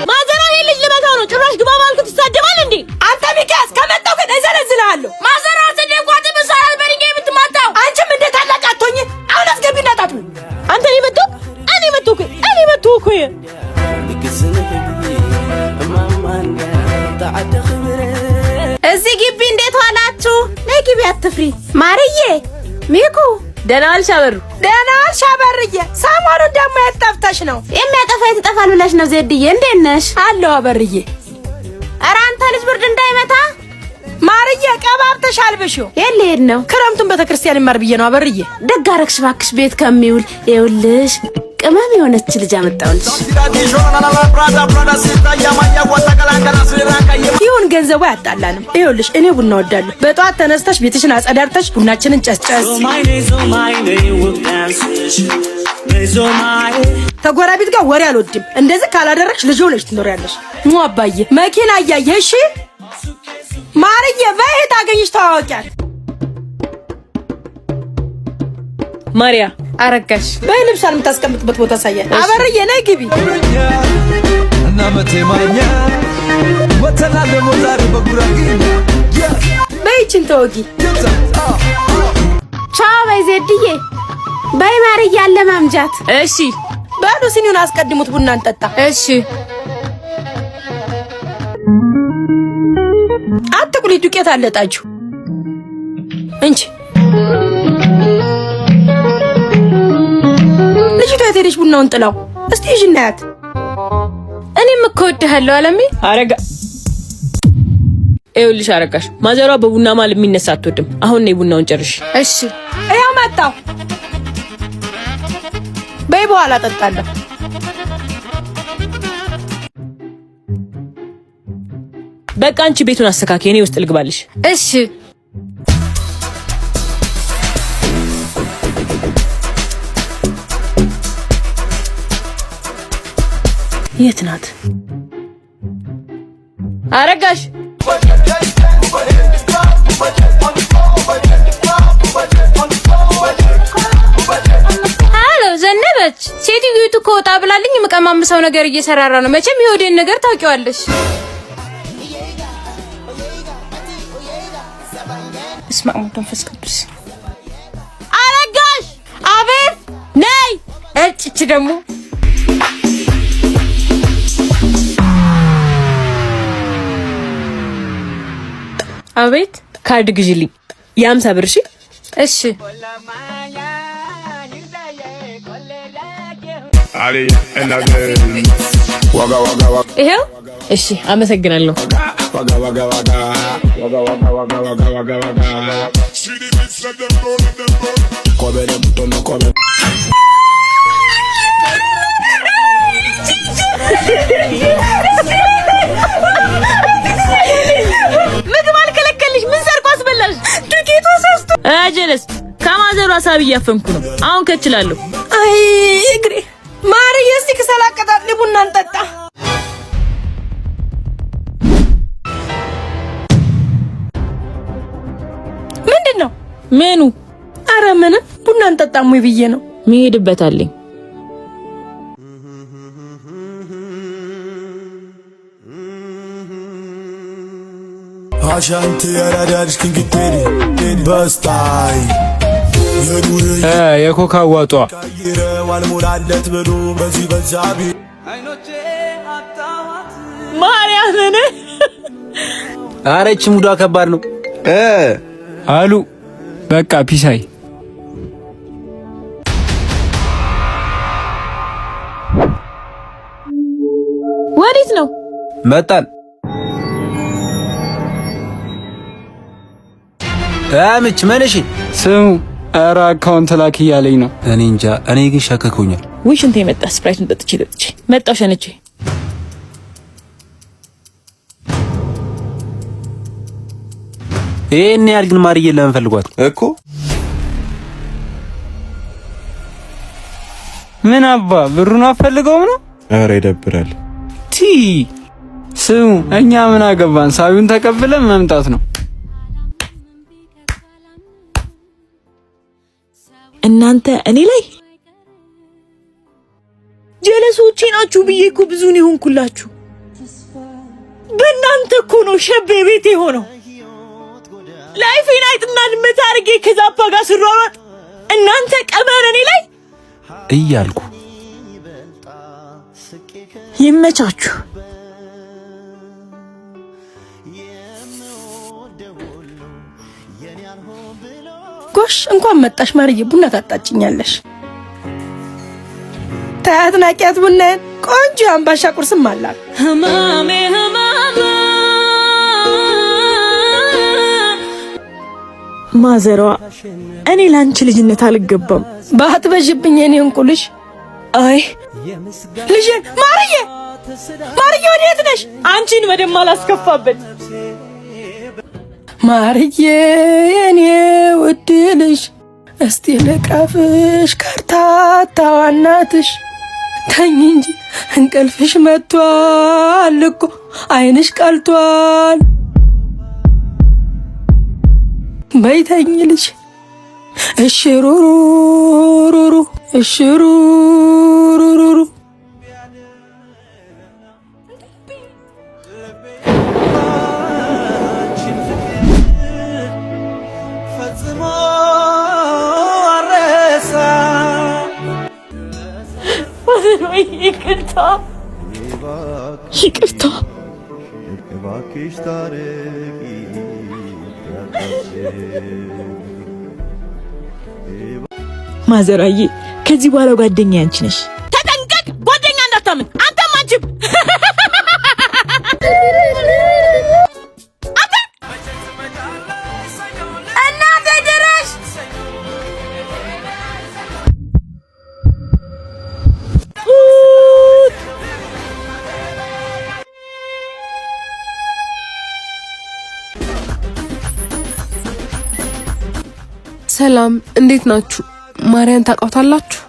ማዘራ ልጅ ልመታው ነው ጭራሽ ግባ ማልኩት ይሳደባል እንዴ አንተ ሚካስ ከመጣው ግን እዘረዝልሃለሁ ማዘራ ተደጓት በሳል በሪንጌ የምትማታው አንቺም እንደ ታላቅ አትሆኝ አሁን አስገቢና ጣጡ አንተ ለመጣው እኔ መጣው እኮ እዚህ ግቢ እንዴት ዋላችሁ ነይ ግቢ አትፍሪ ማርዬ ሚኩ ደህና ዋልሽ አበሩ ደህና ዋልሽ አበርዬ ሰሞኑን ደግሞ ያጠፍተሽ ነው የሚያጠፋ የተጠፋል ብለሽ ነው ዜድዬ እንዴት ነሽ አለው አበርዬ ኧረ አንተ ልጅ ብርድ እንዳይመታ ማርዬ ቀባብተሽ አልብሽው የልሄድ ነው ክረምቱን ቤተክርስቲያን ይማር ብዬ ነው አበርዬ ደግ አደረግሽ እባክሽ ቤት ከሚውል ይኸውልሽ ቅመም የሆነች ልጅ አመጣሁልሽ ይሁን ገንዘቡ ያጣላንም ይኸውልሽ እኔ ቡና ወዳለሁ በጧት ተነስተሽ ቤትሽን አጸዳርተሽ ቡናችንን ጨስጨስ ተጎራቢት ጋር ወሬ አልወድም እንደዚህ ካላደረግሽ ልጅ ሆነሽ ትኖሪያለሽ አባዬ መኪና እያየሽ ማርዬ በሄት አገኝሽ ታዋቂያል ማሪያ አረጋሽ በልብሳን የምታስቀምጥበት ቦታ ሳያል አበርዬ ነይ ግቢ እና መቴማኛ ወተና ለሞዛሪ በጉራጊኛ በይችን ተወጊ ቻው በይ ዜድዬ በይ ማርዬ አለ ማምጃት እሺ ባዶ ሲኒውን አስቀድሙት ቡና እንጠጣ እሺ አትቁሊ ዱቄት አለጣችሁ እንጂ ልጅቷ የቴሪሽ ቡናውን ጥላው እስቲ እሺ እናያት እኔም እኮ ወድሃለሁ አለሜ አረጋ ይኸውልሽ አረጋሽ ማዘሯ በቡና ማል የሚነሳ አትወድም አሁን ነው ቡናውን ጨርሽ እሺ ያው መጣው በይ በኋላ ጠጣለሁ በቃ አንቺ ቤቱን አስተካክይ እኔ ውስጥ ልግባልሽ እሺ የት ናት አረጋሽ ሃሎ ዘነበች ሴትዮቱ ኮጣ ብላልኝ መቀማምሰው ነገር እየሰራራ ነው መቼም ይወደን ነገር ታውቂዋለሽ እስማዕ መንፈስ ቅዱስ አረጋሽ አቤት ነይ እጭ ደግሞ አቤት ካርድ ግዢልኝ የ50 ብር እሺ አሊ እናገ ዋጋ ይሄው እሺ አመሰግናለሁ ምግብ አልከለከልሽ ምን ሰርቆ አስበላሽ ዱቄቱ ሰስቶ አጀለስ ከማዘሩ ሐሳብ እያፈንኩ ነው አሁን ከችላለሁ አይ እግሬ ማርዬ እስቲ ከሰላቀጣት ቡና እንጠጣ ምንድነው ምኑ ኧረ ምን ቡና እንጠጣም ወይ ብዬ ነው መሄድበታለኝ አሻንት ያራዳልሽ ክንግቴሪ በስታይ የኮካ ዋጧ ይረዋል ሞላለት ብሎ በዚህ በዛቢ ማርያምን አረች ሙዷ ከባድ ነው አሉ በቃ ፒሳይ ወዴት ነው መጣን አምጭ መንሽ ስሙ ኧረ አካውንት ላክ እያለኝ ነው እኔ እንጃ እኔ ግን ሸከኩኛል ወይ ሽንቴ መጣ ስፕራይቱን ጠጥቼ መጣው ሸነቼ ይሄን ያህል ግን ማርዬ ለምን ፈልጓት እኮ ምን አባ ብሩን አፈልገው ነው ኧረ ይደብራል ቲ ስሙ እኛ ምን አገባን ሳቢውን ተቀብለን መምጣት ነው እናንተ እኔ ላይ ጀለሶቼ ናችሁ ብዬ እኮ ብዙ ነው ሆንኩላችሁ። በእናንተ እኮ ነው ሸቤ ቤት የሆነው። ላይፌን አይጥና ድመት አድርጌ ከዛፓ ጋር ስሯሯጥ እናንተ ቀመር እኔ ላይ እያልኩ ይመቻችሁ። ጎሽ እንኳን መጣሽ ማርዬ፣ ቡና ታጣጭኛለሽ። ታያትናቂያት ቡናን ቆንጆ አምባሻ ቁርስም አላት። ህማሜ ማዘሯ እኔ ላንቺ ልጅነት አልገባም። ባትበዥብኝ የኔ እንቁልሽ። አይ ልጅን ማርዬ ወዴት ነሽ? አንቺን በደም አላስከፋበት። ማርዬ የኔ ውድ ልጅ እስቲ ልቀፍሽ ከርታታዋ እናትሽ። ተኝ እንጂ እንቅልፍሽ መጥቷል እኮ አይንሽ ቀልቷል። በይተኝ ልጅ እሽሩሩሩሩ እሽሩሩሩሩ ይቅርታ ማዘራዬ፣ ከዚህ በኋላ ጓደኛ አንቺ ነሽ። ተጠንቀቅ፣ ጓደኛ እንዳታምን። አንተም አንቺም እናቴ ድረሽ ሰላም፣ እንዴት ናችሁ? ማርያን ታውቃታላችሁ?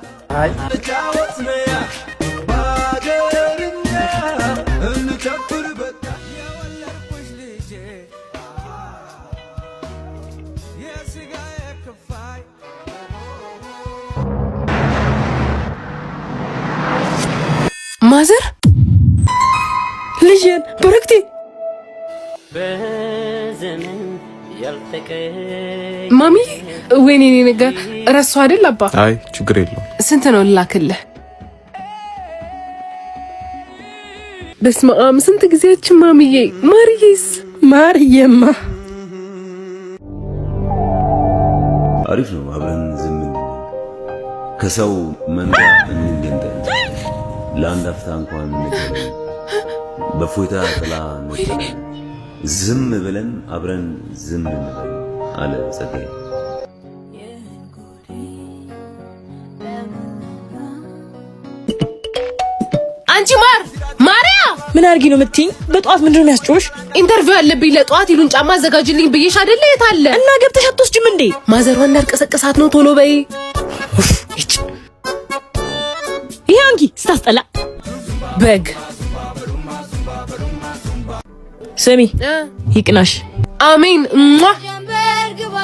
ማዘር ልጅን በረክቴ ማሚ ወይኔ ነገር ረሱ አይደል አባ? አይ ችግር የለውም። ስንት ነው ላክልህ? በስመ አብ ስንት ጊዜያችን ማሚዬ። ማርዬስ? ማርዬማ አሪፍ ነው። አብረን ዝም ከሰው መንጋ እንገንጠል ለአንድ አፍታ እንኳን ነገር በፎይታ ጥላ ነገር ዝም ብለን አብረን ዝም እንበል አለ ጸጋዬ። አንቺ ማርያ ምን አድርጊ ነው የምትይኝ? በጠዋት ምንድነው የሚያስጮሽ? ኢንተርቪው አለብኝ ለጠዋት። ይሉን ጫማ አዘጋጅልኝ ብዬሽ አይደለ? የት አለ? እና ገብተሽ አትወስጂም እንዴ? ማዘሯን እንዳልቀሰቀሳት ነው። ቶሎ በይ። ይሄ አንቺ ስታስጠላ በግ። ስሚ ይቅናሽ። አሜን።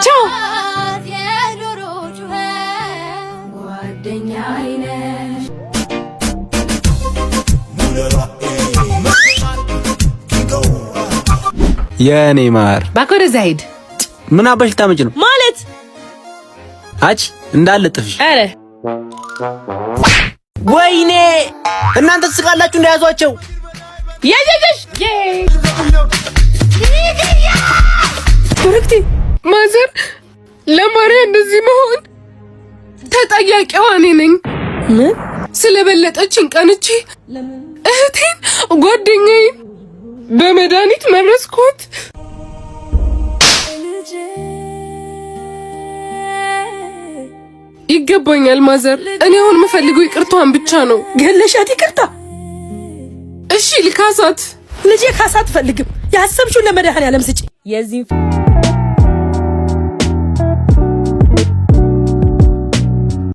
ቻው። የኔ ማር ባኮረ ዛይድ ምን አባሽ ልታመጭ ነው ማለት? አጭ እንዳልጥፍሽ። አረ ወይኔ እናንተ ትስቃላችሁ እንደያዟቸው። ያያያሽ በረክቴ ማዘር ለማርያ እንደዚህ መሆን ተጠያቂዋ እኔ ነኝ። ምን ስለበለጠችን ቀንቼ እህቴን ጓደኛዬን በመድኃኒት መረስኩት። ይገባኛል ማዘር። እኔ አሁን የምፈልገው ይቅርታዋን ብቻ ነው። ገለሻት ይቅርታ። እሺ ልካሳት። ልጄ ካሳ አትፈልግም። ያሰብሽውን ለመድኃኔዓለም ስጪ። የዚህ